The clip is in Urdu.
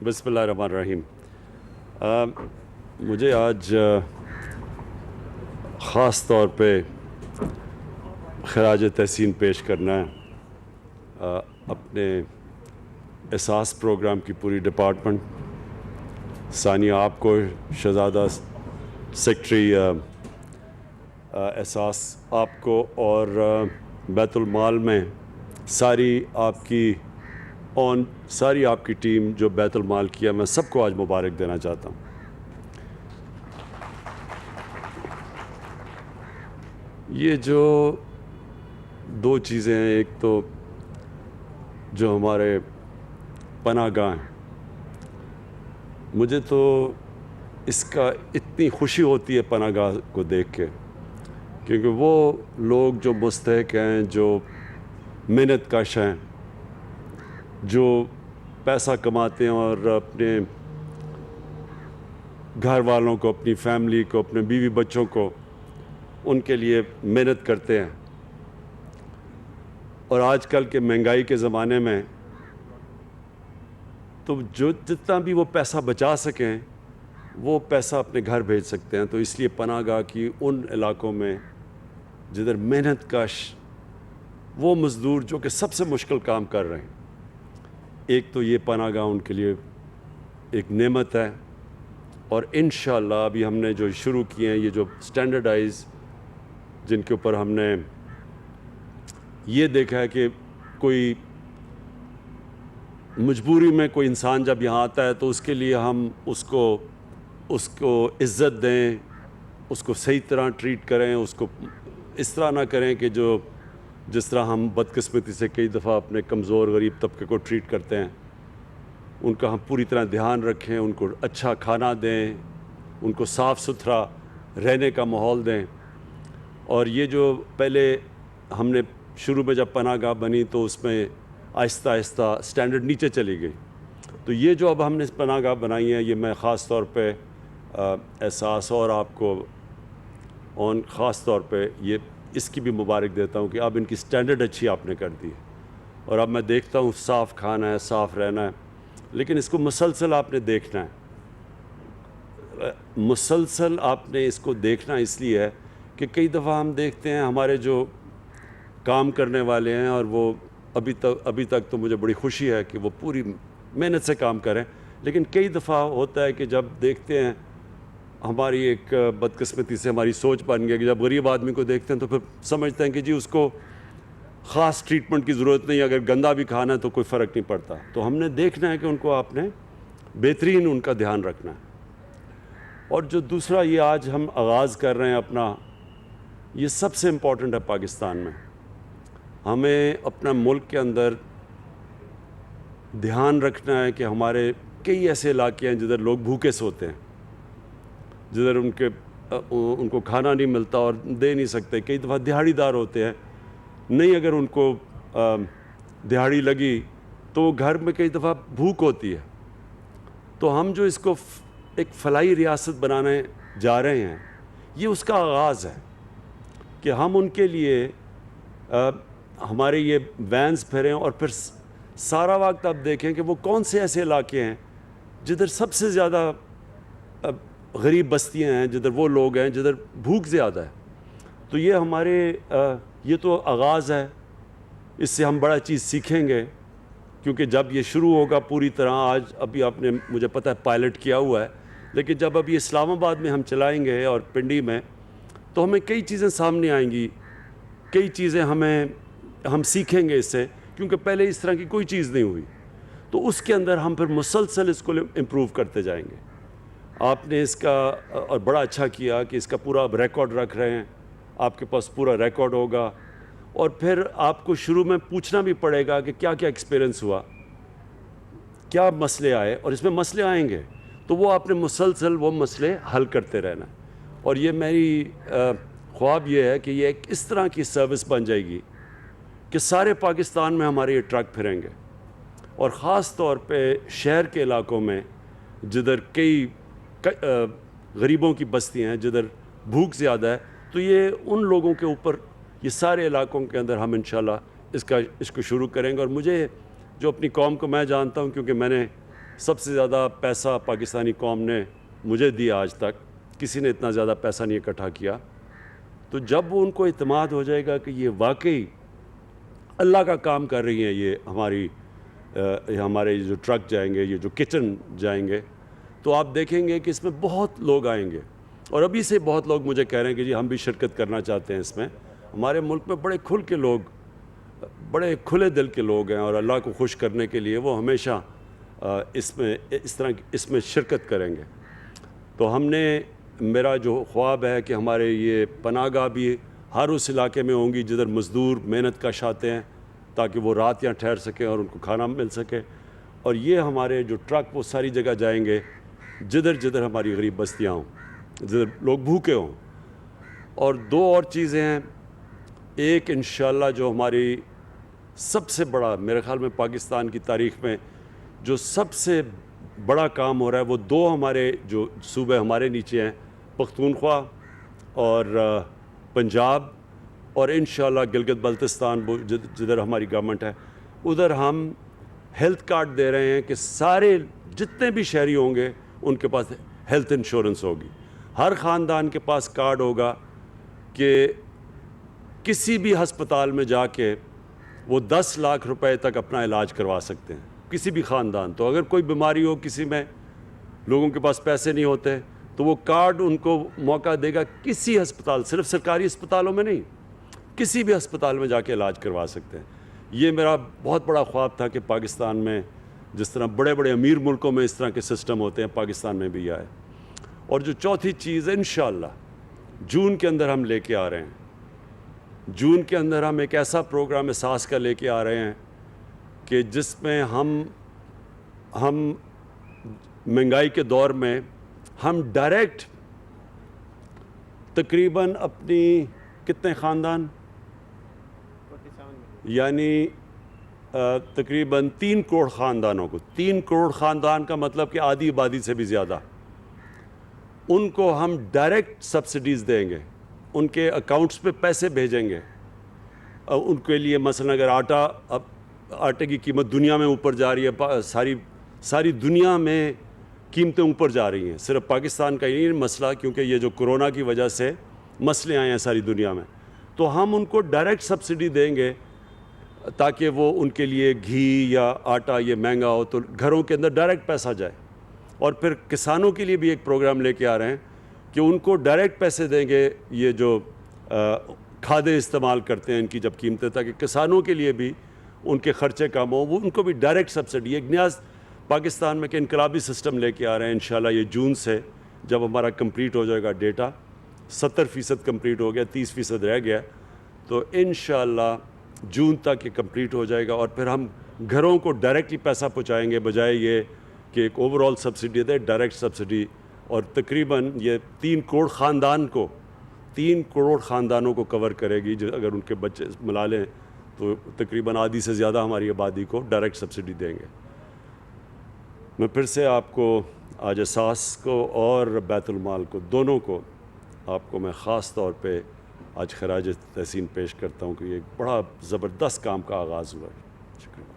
بسم اللہ الرحمن الرحیم. مجھے آج خاص طور پہ خراج تحسین پیش کرنا ہے اپنے احساس پروگرام کی پوری ڈپارٹمنٹ, ثانیہ آپ کو, شہزادہ سیکٹری احساس آپ کو, اور بیت المال میں ساری آپ کی ٹیم جو بیت المال کیا, میں سب کو آج مبارک دینا چاہتا ہوں. یہ جو دو چیزیں ہیں, ایک تو جو ہمارے پناہ گاہ ہیں, مجھے تو اس کا اتنی خوشی ہوتی ہے پناہ گاہ کو دیکھ کے, کیونکہ وہ لوگ جو مستحق ہیں, جو محنت کش ہیں, جو پیسہ کماتے ہیں اور اپنے گھر والوں کو, اپنی فیملی کو, اپنے بیوی بچوں کو, ان کے لیے محنت کرتے ہیں. اور آج کل کے مہنگائی کے زمانے میں تو جتنا بھی وہ پیسہ بچا سکیں وہ پیسہ اپنے گھر بھیج سکتے ہیں. تو اس لیے پناہ گاہ کی ان علاقوں میں جدھر محنت کش وہ مزدور جو کہ سب سے مشکل کام کر رہے ہیں, ایک تو یہ پناہ گاہ ان کے لیے ایک نعمت ہے. اور انشاءاللہ ابھی ہم نے جو شروع کیے ہیں, یہ جو سٹینڈرڈائز, جن کے اوپر ہم نے یہ دیکھا ہے کہ کوئی مجبوری میں کوئی انسان جب یہاں آتا ہے تو اس کے لیے ہم اس کو عزت دیں, اس کو صحیح طرح ٹریٹ کریں, اس کو اس طرح نہ کریں کہ جس طرح ہم بدقسمتی سے کئی دفعہ اپنے کمزور غریب طبقے کو ٹریٹ کرتے ہیں. ان کا ہم پوری طرح دھیان رکھیں, ان کو اچھا کھانا دیں, ان کو صاف ستھرا رہنے کا ماحول دیں. اور یہ جو پہلے ہم نے شروع میں جب پناہ گاہ بنی تو اس میں آہستہ آہستہ سٹینڈرڈ نیچے چلی گئی. تو یہ جو اب ہم نے پناہ گاہ بنائی ہیں, یہ میں خاص طور پہ احساس اور آپ کو خاص طور پہ اس کی بھی مبارک دیتا ہوں کہ اب ان کی سٹینڈرڈ اچھی آپ نے کر دی ہے. اور اب میں دیکھتا ہوں صاف کھانا ہے, صاف رہنا ہے, لیکن اس کو مسلسل آپ نے دیکھنا ہے. مسلسل آپ نے اس کو دیکھنا اس لیے ہے کہ کئی دفعہ ہم دیکھتے ہیں ہمارے جو کام کرنے والے ہیں, اور وہ ابھی تک تو مجھے بڑی خوشی ہے کہ وہ پوری محنت سے کام کریں, لیکن کئی دفعہ ہوتا ہے کہ جب دیکھتے ہیں, ہماری ایک بدقسمتی سے ہماری سوچ بن گئی کہ جب غریب آدمی کو دیکھتے ہیں تو پھر سمجھتے ہیں کہ جی اس کو خاص ٹریٹمنٹ کی ضرورت نہیں, اگر گندا بھی کھانا ہے تو کوئی فرق نہیں پڑتا. تو ہم نے دیکھنا ہے کہ ان کو آپ نے بہترین ان کا دھیان رکھنا ہے. اور جو دوسرا یہ آج ہم آغاز کر رہے ہیں اپنا, یہ سب سے امپورٹنٹ ہے پاکستان میں. ہمیں اپنا ملک کے اندر دھیان رکھنا ہے کہ ہمارے کئی ایسے علاقے ہیں جدھر لوگ بھوکے سوتے ہیں, جدھر ان کو کھانا نہیں ملتا اور دے نہیں سکتے. کئی دفعہ دہاڑی دار ہوتے ہیں, نہیں اگر ان کو دہاڑی لگی تو گھر میں کئی دفعہ بھوک ہوتی ہے. تو ہم جو اس کو ایک فلاحی ریاست بنانے جا رہے ہیں, یہ اس کا آغاز ہے کہ ہم ان کے لیے ہمارے یہ وینز پھریں, اور پھر سارا وقت آپ دیکھیں کہ وہ کون سے ایسے علاقے ہیں جدھر سب سے زیادہ غریب بستیاں ہیں, جدھر وہ لوگ ہیں جدھر بھوک زیادہ ہے. تو یہ ہمارے یہ تو آغاز ہے, اس سے ہم بڑا چیز سیکھیں گے, کیونکہ جب یہ شروع ہوگا پوری طرح, آج ابھی آپ نے مجھے پتہ ہے پائلٹ کیا ہوا ہے, لیکن جب ابھی اسلام آباد میں ہم چلائیں گے اور پنڈی میں, تو ہمیں کئی چیزیں سامنے آئیں گی, کئی چیزیں ہم سیکھیں گے اس سے, کیونکہ پہلے اس طرح کی کوئی چیز نہیں ہوئی. تو اس کے اندر ہم پھر مسلسل اس کو امپروو کرتے جائیں گے. آپ نے اس کا اور بڑا اچھا کیا کہ اس کا پورا ریکارڈ رکھ رہے ہیں, آپ کے پاس پورا ریکارڈ ہوگا, اور پھر آپ کو شروع میں پوچھنا بھی پڑے گا کہ کیا کیا ایکسپیرئنس ہوا, کیا مسئلے آئے, اور اس میں مسئلے آئیں گے تو وہ آپ نے مسلسل وہ مسئلے حل کرتے رہنا. اور یہ میری خواب یہ ہے کہ یہ ایک اس طرح کی سروس بن جائے گی کہ سارے پاکستان میں ہمارے یہ ٹرک پھریں گے, اور خاص طور پہ شہر کے علاقوں میں جدھر کئی غریبوں کی بستیاں ہیں, جدھر بھوک زیادہ ہے. تو یہ ان لوگوں کے اوپر, یہ سارے علاقوں کے اندر ہم انشاءاللہ اس کو شروع کریں گے. اور مجھے جو اپنی قوم کو میں جانتا ہوں, کیونکہ میں نے سب سے زیادہ پیسہ پاکستانی قوم نے مجھے دیا آج تک، کسی نے اتنا زیادہ پیسہ نہیں اکٹھا کیا. تو جب ان کو اعتماد ہو جائے گا کہ یہ واقعی اللہ کا کام کر رہی ہیں، یہ ہمارے جو ٹرک جائیں گے، یہ جو کچن جائیں گے، تو آپ دیکھیں گے کہ اس میں بہت لوگ آئیں گے. اور ابھی سے بہت لوگ مجھے کہہ رہے ہیں کہ جی ہم بھی شرکت کرنا چاہتے ہیں اس میں. ہمارے ملک میں بڑے کھل کے لوگ، بڑے کھلے دل کے لوگ ہیں، اور اللہ کو خوش کرنے کے لیے وہ ہمیشہ اس میں شرکت کریں گے. تو میرا جو خواب ہے کہ ہمارے یہ پناہ گاہ بھی ہر اس علاقے میں ہوں گی جدھر مزدور محنت کش آتے ہیں، تاکہ وہ رات یہاں ٹھہر سکیں اور ان کو کھانا مل سکے. اور یہ ہمارے جو ٹرک وہ ساری جگہ جائیں گے جدھر جدھر ہماری غریب بستیاں ہوں، جدھر لوگ بھوکے ہوں. اور دو اور چیزیں ہیں. ایک انشاءاللہ جو ہماری سب سے بڑا، میرے خیال میں پاکستان کی تاریخ میں جو سب سے بڑا کام ہو رہا ہے، وہ دو ہمارے جو صوبے ہمارے نیچے ہیں، پختونخوا اور پنجاب، اور انشاءاللہ گلگت بلتستان جدھر ہماری گورنمنٹ ہے، ادھر ہم ہیلتھ کارڈ دے رہے ہیں کہ سارے جتنے بھی شہری ہوں گے ان کے پاس ہیلتھ انشورنس ہوگی. ہر خاندان کے پاس کارڈ ہوگا کہ کسی بھی ہسپتال میں جا کے وہ 10 لاکھ روپے تک اپنا علاج کروا سکتے ہیں، کسی بھی خاندان. تو اگر کوئی بیماری ہو کسی میں، لوگوں کے پاس پیسے نہیں ہوتے، تو وہ کارڈ ان کو موقع دے گا کسی ہسپتال، صرف سرکاری ہسپتالوں میں نہیں، کسی بھی ہسپتال میں جا کے علاج کروا سکتے ہیں. یہ میرا بہت بڑا خواب تھا کہ پاکستان میں جس طرح بڑے بڑے امیر ملکوں میں اس طرح کے سسٹم ہوتے ہیں، پاکستان میں بھی آئے. اور جو چوتھی چیز انشاءاللہ جون کے اندر ہم لے کے آ رہے ہیں، جون کے اندر ہم ایک ایسا پروگرام اساس کا لے کے آ رہے ہیں کہ جس میں ہم مہنگائی کے دور میں ہم ڈائریکٹ تقریباً اپنی کتنے خاندان، یعنی تقریباً 3 کروڑ خاندانوں کو، 3 کروڑ خاندان کا مطلب کہ آدھی آبادی سے بھی زیادہ، ان کو ہم ڈائریکٹ سبسڈیز دیں گے، ان کے اکاؤنٹس پہ پیسے بھیجیں گے. ان کے لیے مثلا اگر آٹے کی قیمت دنیا میں اوپر جا رہی ہے، ساری دنیا میں قیمتیں اوپر جا رہی ہیں، صرف پاکستان کا ہی نہیں مسئلہ، کیونکہ یہ جو کرونا کی وجہ سے مسئلے آئے ہیں ساری دنیا میں، تو ہم ان کو ڈائریکٹ سبسڈی دیں گے تاکہ وہ ان کے لیے گھی یا آٹا یہ مہنگا ہو تو گھروں کے اندر ڈائریکٹ پیسہ جائے. اور پھر کسانوں کے لیے بھی ایک پروگرام لے کے آ رہے ہیں کہ ان کو ڈائریکٹ پیسے دیں گے، یہ جو کھادیں استعمال کرتے ہیں ان کی جب قیمتیں، تاکہ کسانوں کے لیے بھی ان کے خرچے کم ہوں، وہ ان کو بھی ڈائریکٹ سبسڈی. ایک نیا پاکستان میں کہ انقلابی سسٹم لے کے آ رہے ہیں انشاءاللہ. یہ جون سے جب ہمارا کمپلیٹ ہو جائے گا ڈیٹا، 70% کمپلیٹ ہو گیا، 30% رہ گیا، تو انشاءاللہ جون تک یہ کمپلیٹ ہو جائے گا. اور پھر ہم گھروں کو ڈائریکٹلی پیسہ پہنچائیں گے، بجائے یہ کہ ایک اوور آل سبسڈی دے، ڈائریکٹ سبسڈی. اور تقریباً یہ 3 کروڑ خاندانوں کو کور کرے گی. اگر ان کے بچے ملا لیں تو تقریباً آدھی سے زیادہ ہماری آبادی کو ڈائریکٹ سبسڈی دیں گے. میں پھر سے آپ کو آج اساس کو اور بیت المال کو، دونوں کو، آپ کو میں خاص طور پہ آج خراج تحسین پیش کرتا ہوں کہ یہ ایک بڑا زبردست کام کا آغاز ہوا ہے. شکریہ.